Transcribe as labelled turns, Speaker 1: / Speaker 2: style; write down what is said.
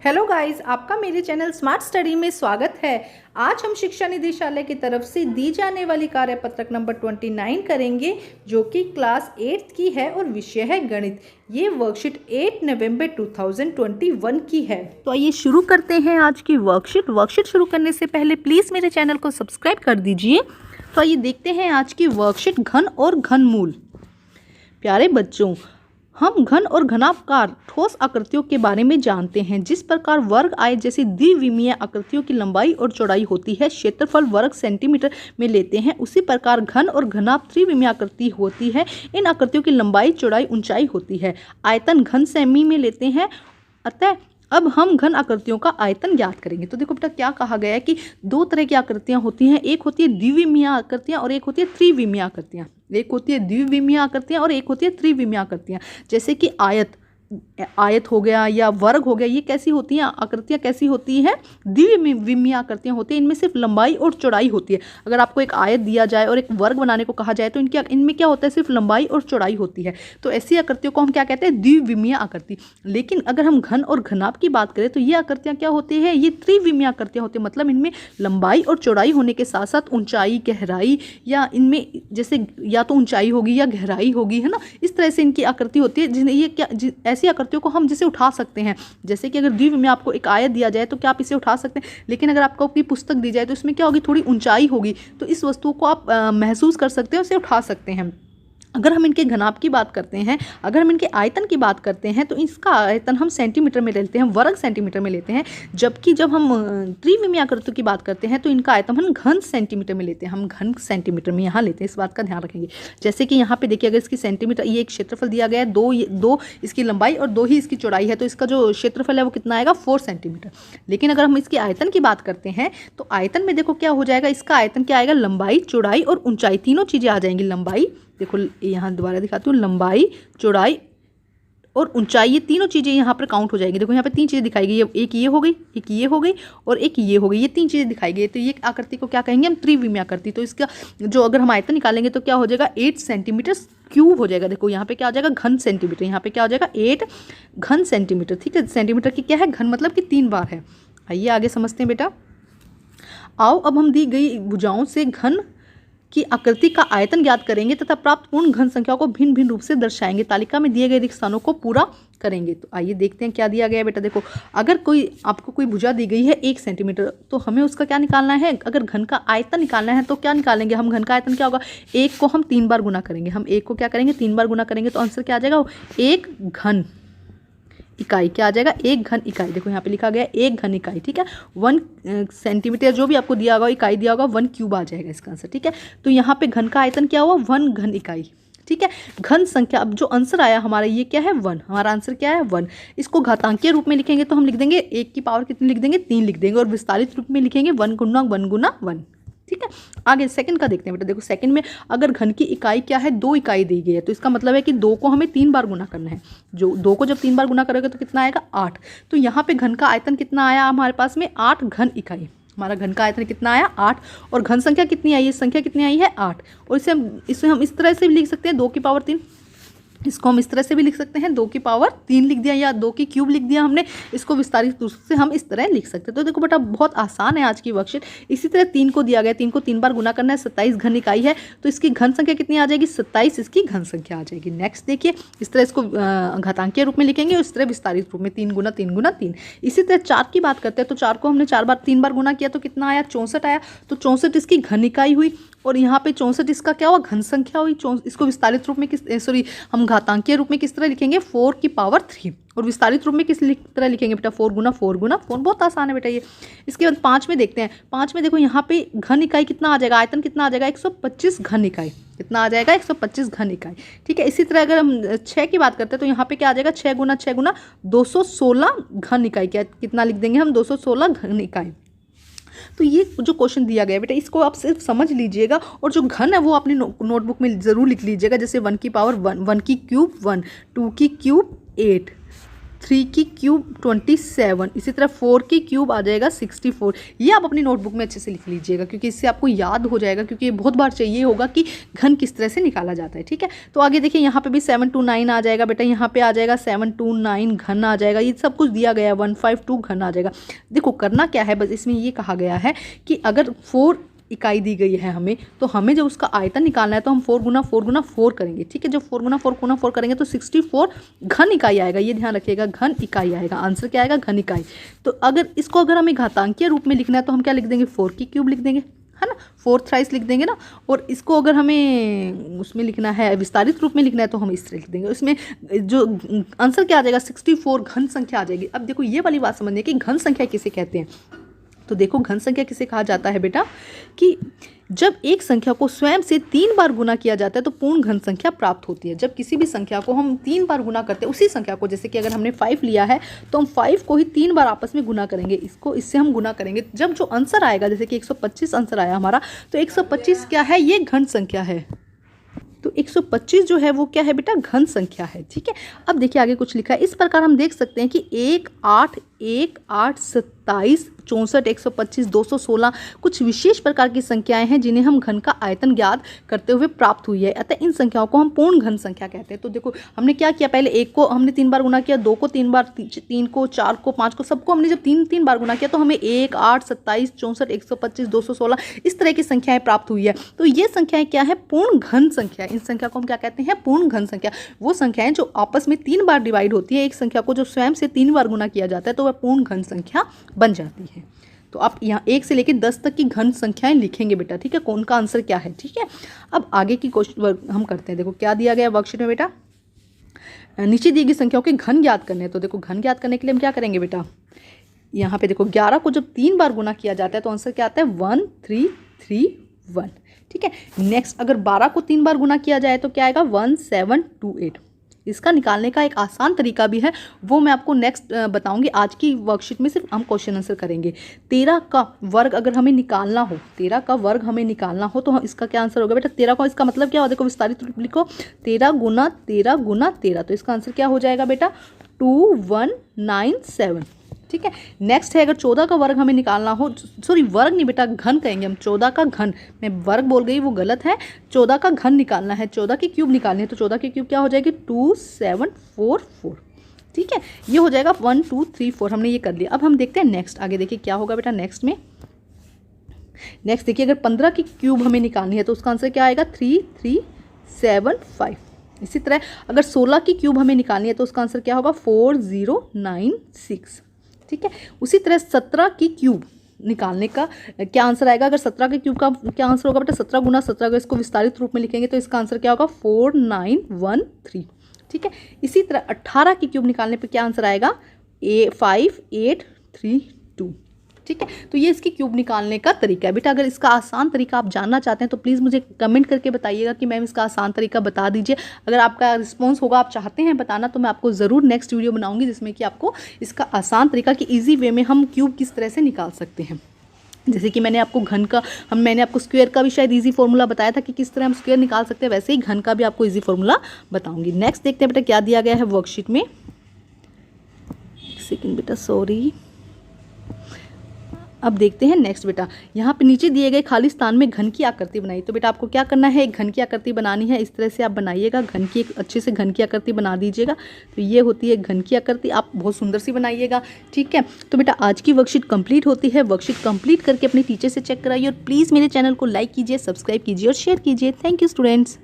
Speaker 1: Hello guys, आपका मेरे channel smart study में स्वागत है। आज हम शिक्षा निदेशालय की तरफ से दी जाने वाली कार्यपत्रक नंबर 29 करेंगे, जो कि क्लास 8 की है और विषय है गणित। ये वर्कशीट 8 नवंबर 2021 की है। तो आइए शुरू करते हैं आज की वर्कशीट शुरू करने से पहले प्लीज़ मेरे चैनल को सब्सक्राइब कर दीजिए। तो आइए देखते हैं आज की वर्कशीट घन और घनमूल। प्यारे बच्चों, हम घन और घनाकार ठोस आकृतियों के बारे में जानते हैं। जिस प्रकार वर्ग आयत जैसी द्विविमीय आकृतियों की लंबाई और चौड़ाई होती है, क्षेत्रफल वर्ग सेंटीमीटर में लेते हैं, उसी प्रकार घन और घनाभ त्रिविमीय आकृति होती है। इन आकृतियों की लंबाई चौड़ाई ऊंचाई होती है। आयतन घन सेमी में लेते हैं। अतः अब हम घन आकृतियों का आयतन ज्ञात करेंगे। तो देखो बेटा, क्या कहा गया है कि दो तरह की आकृतियां होती हैं। एक होती है द्विविमीय आकृतियां और एक होती है त्रिविमीय आकृतियां। एक होती है द्विविमीय आकृतियां और एक होती है त्रिविमीय आकृतियां। जैसे कि आयत हो गया या वर्ग हो गया, ये कैसी होती हैं आकृतियाँ? कैसी होती हैं? द्विविमीय आकृतियाँ होती हैं। इनमें सिर्फ लंबाई और चौड़ाई होती है। अगर आपको एक आयत दिया जाए और एक वर्ग बनाने को कहा जाए तो इनमें क्या होता है? सिर्फ लंबाई और चौड़ाई होती है। तो ऐसी आकृतियों को हम क्या कहते हैं? द्विविमीय आकृति। लेकिन अगर हम घन और घनाभ की बात करें तो ये आकृतियाँ क्या होती है? ये त्रिविमीय आकृतियाँ होती है। मतलब इनमें लंबाई और चौड़ाई होने के साथ साथ ऊंचाई, गहराई, या इनमें जैसे या तो ऊंचाई होगी या गहराई होगी, है ना। इस तरह से इनकी आकृति होती है। जिन्हें ये ऐसी आकृतियों को हम जिसे उठा सकते हैं। जैसे कि अगर द्वीप में आपको एक आयत दिया जाए तो क्या आप इसे उठा सकते हैं? लेकिन अगर आपको कोई पुस्तक दी जाए तो इसमें क्या होगी? थोड़ी ऊंचाई होगी। तो इस वस्तु को आप महसूस कर सकते हैं, उसे उठा सकते हैं। अगर हम इनके घनाभ की बात करते हैं, अगर हम इनके आयतन की बात करते हैं तो इसका आयतन हम सेंटीमीटर में लेते हैं, वर्ग सेंटीमीटर में लेते हैं। जबकि जब हम त्रिविमीय आकृतियों की बात करते हैं तो इनका आयतन हम घन सेंटीमीटर में लेते हैं। हम घन सेंटीमीटर में यहाँ लेते हैं, इस बात का ध्यान रखेंगे। जैसे कि यहाँ पे देखिए, अगर इसकी सेंटीमीटर, ये एक क्षेत्रफल दिया गया है, दो इसकी लंबाई और 2 ही इसकी चौड़ाई है, तो इसका जो क्षेत्रफल है वो कितना आएगा? 4 सेंटीमीटर। लेकिन अगर हम इसके आयतन की बात करते हैं तो आयतन में देखो क्या हो जाएगा? इसका आयतन क्या आएगा? लंबाई, चौड़ाई और ऊंचाई, तीनों चीज़ें आ जाएंगी। लंबाई, देखो यहाँ दोबारा दिखाती हूँ, लंबाई, चौड़ाई और ऊंचाई, ये तीनों चीज़ें यहाँ पर काउंट हो जाएगी। देखो यहाँ पे 3 चीज़ें दिखाई गई है, एक ये हो गई, एक ये हो गई और एक ये हो गई। ये 3 चीज़ें दिखाई गई है। तो ये आकृति को क्या कहेंगे? हम त्रिविमीय आकृति। तो इसका जो अगर हम आयतन निकालेंगे तो क्या हो जाएगा? 8 सेंटीमीटर क्यूब हो जाएगा। देखो यहाँ पे क्या हो जाएगा? घन सेंटीमीटर। यहाँ पे क्या हो जाएगा? 8 घन सेंटीमीटर। ठीक है, सेंटीमीटर की क्या है? घन मतलब कि 3 बार है। आइए आगे समझते हैं बेटा। आओ अब हम दी गई भुजाओं से घन की आकृति का आयतन ज्ञात करेंगे तथा प्राप्त पूर्ण घन संख्याओं को भिन्न भिन्न रूप से दर्शाएंगे। तालिका में दिए गए रिक्त स्थानों को पूरा करेंगे। तो आइए देखते हैं क्या दिया गया है बेटा। देखो, अगर आपको कोई भुजा दी गई है 1 सेंटीमीटर, तो हमें उसका क्या निकालना है? अगर घन का आयतन निकालना है तो क्या निकालेंगे हम? घन का आयतन क्या होगा? 1 को हम 3 बार गुना करेंगे। हम 1 को क्या करेंगे? 3 बार गुना करेंगे। तो आंसर क्या आ जाएगा? 1 घन इकाई। क्या आ जाएगा? 1 घन इकाई। देखो यहाँ पे लिखा गया है 1 घन इकाई। ठीक है, 1 सेंटीमीटर जो भी आपको दिया होगा, इकाई दिया होगा, 1 क्यूब आ जाएगा इसका आंसर। ठीक है, तो यहाँ पे घन का आयतन क्या हुआ? 1 घन इकाई। ठीक है, घन संख्या, अब जो आंसर आया हमारा ये क्या है? 1। हमारा आंसर क्या है? 1। इसको घातांकीय रूप में लिखेंगे तो हम लिख देंगे 1 की पावर कितनी लिख देंगे? 3 लिख देंगे। और विस्तारित रूप में लिखेंगे 1 गुना 1 गुना 1। ठीक है, आगे सेकंड का देखते हैं बेटा। देखो सेकंड में अगर घन की इकाई क्या है? 2 इकाई दी गई है, तो इसका मतलब है कि 2 को हमें 3 बार गुना करना है। जो 2 को जब 3 बार गुना करोगे तो कितना आएगा? 8। तो यहाँ पे घन का आयतन कितना आया हमारे पास में? 8 घन इकाई। हमारा घन का आयतन कितना आया? 8। और घन संख्या कितनी आई है? संख्या कितनी आई है? 8। और इसे हम इस तरह से भी लिख सकते हैं, 2 की पावर 3। इसको हम इस तरह से भी लिख सकते हैं, 2 की पावर 3 लिख दिया या 2 की क्यूब लिख दिया हमने। इसको विस्तारित रूप से हम इस तरह लिख सकते हैं। तो देखो बेटा, बहुत आसान है आज की वर्कशीट। इसी तरह 3 को दिया गया, 3 को 3 बार गुना करना है, 27 घन इकाई है। तो इसकी घन संख्या कितनी आ जाएगी? 27 इसकी घन संख्या आ जाएगी। नेक्स्ट देखिए, इस तरह इसको घातांकीय रूप में लिखेंगे और इस तरह विस्तारित रूप में 3 गुना 3 गुना 3। इसी तरह 4 की बात करते हैं तो 4 को हमने 3 बार गुना किया तो कितना आया? 64 आया। तो 64 इसकी घन इकाई हुई और यहाँ पे 64 इसका क्या हुआ? घन संख्या हुई। इसको विस्तारित रूप में हम घातांकीय रूप में किस तरह लिखेंगे? 4 की पावर 3। और विस्तारित रूप में किस तरह लिखेंगे बेटा? 4 गुना 4 गुना 4। बहुत आसान है बेटा ये। इसके बाद 5 में देखते हैं। 5 में देखो यहाँ पे घन इकाई कितना आ जाएगा? आयतन कितना आ जाएगा? 125 घन इकाई। कितना आ जाएगा? 125 घन इकाई। ठीक है, इसी तरह अगर हम 6 की बात करते हैं तो यहाँ पे क्या आ जाएगा? 6 गुना 216 घन इकाई। क्या कितना लिख देंगे हम? 216 घन इकाई। तो ये जो क्वेश्चन दिया गया बेटा, इसको आप सिर्फ समझ लीजिएगा और जो घन है वो अपनी नोटबुक में ज़रूर लिख लीजिएगा। जैसे 1 की पावर 1, 1 की क्यूब 1, 2 की क्यूब 8, 3 की क्यूब 27, इसी तरह 4 की क्यूब आ जाएगा 64। ये आप अपनी नोटबुक में अच्छे से लिख लीजिएगा क्योंकि इससे आपको याद हो जाएगा, क्योंकि ये बहुत बार चाहिए होगा कि घन किस तरह से निकाला जाता है। ठीक है, तो आगे देखिए यहाँ पे भी 729 आ जाएगा बेटा, यहाँ पे आ जाएगा 729 घन आ जाएगा, ये सब कुछ दिया गया है, 152 घन आ जाएगा। देखो करना क्या है, बस इसमें ये कहा गया है कि अगर 4 इकाई दी गई है हमें, तो हमें जब उसका आयतन निकालना है तो हम 4 गुना 4 गुना 4 करेंगे। ठीक है, जब 4 गुना 4 गुना 4 करेंगे तो 64 घन इकाई आएगा, ये ध्यान रखिएगा, घन इकाई आएगा। आंसर क्या आएगा? घन इकाई। तो अगर हमें घातांकीय रूप में लिखना है तो हम क्या लिख देंगे? 4 की क्यूब लिख देंगे, है ना, 4 थ्राइस लिख देंगे ना। और इसको अगर हमें उसमें लिखना है, विस्तारित रूप में लिखना है, तो हम इस तरह लिख देंगे। इसमें जो आंसर क्या आ जाएगा? 64 घन संख्या आ जाएगी। अब देखो ये वाली बात समझिए कि घन संख्या किसे कहते हैं। तो देखो घन संख्या किसे कहा जाता है बेटा, कि जब एक संख्या को स्वयं से 3 बार गुना किया जाता है तो पूर्ण घन संख्या प्राप्त होती है। जब किसी भी संख्या को हम 3 बार गुना करते हैं, उसी संख्या को, जैसे कि अगर हमने 5 लिया है तो हम 5 को ही 3 बार आपस में गुना करेंगे, इससे हम गुना करेंगे। जब जो आंसर आएगा, जैसे कि 125 आंसर आया हमारा, तो 125 क्या है? ये घन संख्या है। तो 125 जो है वो क्या है बेटा? घन संख्या है। ठीक है, अब देखिए आगे कुछ लिखा है, इस प्रकार हम देख सकते हैं कि 1, 8, 1, 8, 27, 64, 125, 216 कुछ विशेष प्रकार की संख्याएं हैं जिन्हें हम घन का आयतन ज्ञात करते हुए प्राप्त हुई है। अतः इन संख्याओं को हम पूर्ण घन संख्या कहते हैं। तो देखो हमने क्या किया, पहले 1 को हमने 3 बार गुना किया, 2 को 3 बार, 3 को, 4 को, 5 को, सबको हमने जब 3 बार गुना किया तो हमें 1, 8, 27, 64, 125, 216 इस तरह की संख्याएं प्राप्त हुई है। तो ये संख्याएं क्या है? पूर्ण घन संख्या। इन संख्या को हम क्या कहते हैं? पूर्ण घन संख्या। वो संख्याएं जो आपस में 3 बार डिवाइड होती है, एक संख्या को जो स्वयं से 3 बार गुना किया जाता है, तो वह पूर्ण घन संख्या बन जाती है। तो आप यहाँ 1 से लेकर 10 तक की घन संख्याएं लिखेंगे बेटा। ठीक है, कौन का आंसर क्या है। ठीक है, अब आगे की क्वेश्चन हम करते हैं। देखो क्या दिया गया वर्कशीट में बेटा, नीचे दी गई संख्याओं के घन ज्ञात करने हैं। तो देखो घन ज्ञात करने के लिए हम क्या करेंगे बेटा, यहाँ पे देखो 11 को जब 3 बार गुना किया जाता है तो आंसर क्या आता है? 1331। ठीक है, नेक्स्ट अगर 12 को 3 बार गुना किया जाए तो क्या आएगा? 1728। इसका निकालने का एक आसान तरीका भी है, वो मैं आपको नेक्स्ट बताऊंगी। आज की वर्कशीट में सिर्फ हम क्वेश्चन आंसर करेंगे। 13 का वर्ग अगर हमें निकालना हो, 13 का वर्ग हमें निकालना हो तो इसका क्या आंसर होगा बेटा? 13 का इसका मतलब क्या होगा? देखो विस्तारित रूप लिखो, 13 गुना 13 गुना 13। तो इसका आंसर क्या हो जाएगा बेटा? 2197। ठीक है, नेक्स्ट है अगर 14 का वर्ग हमें निकालना हो, सॉरी वर्ग नहीं बेटा, घन कहेंगे हम, 14 का घन, मैं वर्ग बोल गई वो गलत है, 14 का घन निकालना है, 14 की क्यूब निकालनी है। तो 14 की क्यूब क्या हो जाएगी? 2744। ठीक है, ये हो जाएगा 1 2 3 4। हमने ये कर लिया। अब हम देखते हैं नेक्स्ट, आगे देखिए क्या होगा बेटा नेक्स्ट में। नेक्स्ट देखिए अगर 15 की क्यूब हमें निकालनी है तो उसका आंसर क्या आएगा? 3375। इसी तरह अगर 16 की क्यूब हमें निकालनी है तो उसका आंसर क्या होगा? 4096। ठीक है, उसी तरह 17 की क्यूब निकालने का क्या आंसर आएगा? अगर 17 के क्यूब का क्या आंसर होगा बेटा? 17 गुना 17, अगर इसको विस्तारित रूप में लिखेंगे तो इसका आंसर क्या होगा? 4913। ठीक है, इसी तरह 18 की क्यूब निकालने पे क्या आंसर आएगा? 5832। ठीक है, तो ये इसकी क्यूब निकालने का तरीका है बेटा। अगर इसका आसान तरीका आप जानना चाहते हैं तो प्लीज़ मुझे कमेंट करके बताइएगा कि मैम इसका आसान तरीका बता दीजिए। अगर आपका रिस्पॉन्स होगा, आप चाहते हैं बताना, तो मैं आपको ज़रूर नेक्स्ट वीडियो बनाऊंगी जिसमें कि आपको इसका आसान तरीका कि ईजी वे में हम क्यूब किस तरह से निकाल सकते हैं। जैसे कि मैंने आपको घन का, मैंने आपको स्क्वायर का भी शायद इजी फॉर्मूला बताया था कि किस तरह हम स्क्वायर निकाल सकते हैं, वैसे ही घन का भी आपको इजी फॉर्मूला बताऊंगी। नेक्स्ट देखते हैं बेटा क्या दिया गया है वर्कशीट में। एक सेकेंड बेटा, सॉरी। अब देखते हैं नेक्स्ट बेटा, यहाँ पे नीचे दिए गए खाली स्थान में घन की आकृति बनाई। तो बेटा आपको क्या करना है, एक घन की आकृति बनानी है। इस तरह से आप बनाइएगा, घन की एक अच्छे से घन की आकृति बना दीजिएगा। तो ये होती है घन की आकृति, आप बहुत सुंदर सी बनाइएगा। ठीक है, तो बेटा आज की वर्कशीट कंप्लीट होती है। वर्कशीट कंप्लीट करके अपने टीचर से चेक कराइए और प्लीज़ मेरे चैनल को लाइक कीजिए, सब्सक्राइब कीजिए और शेयर कीजिए। Thank you students.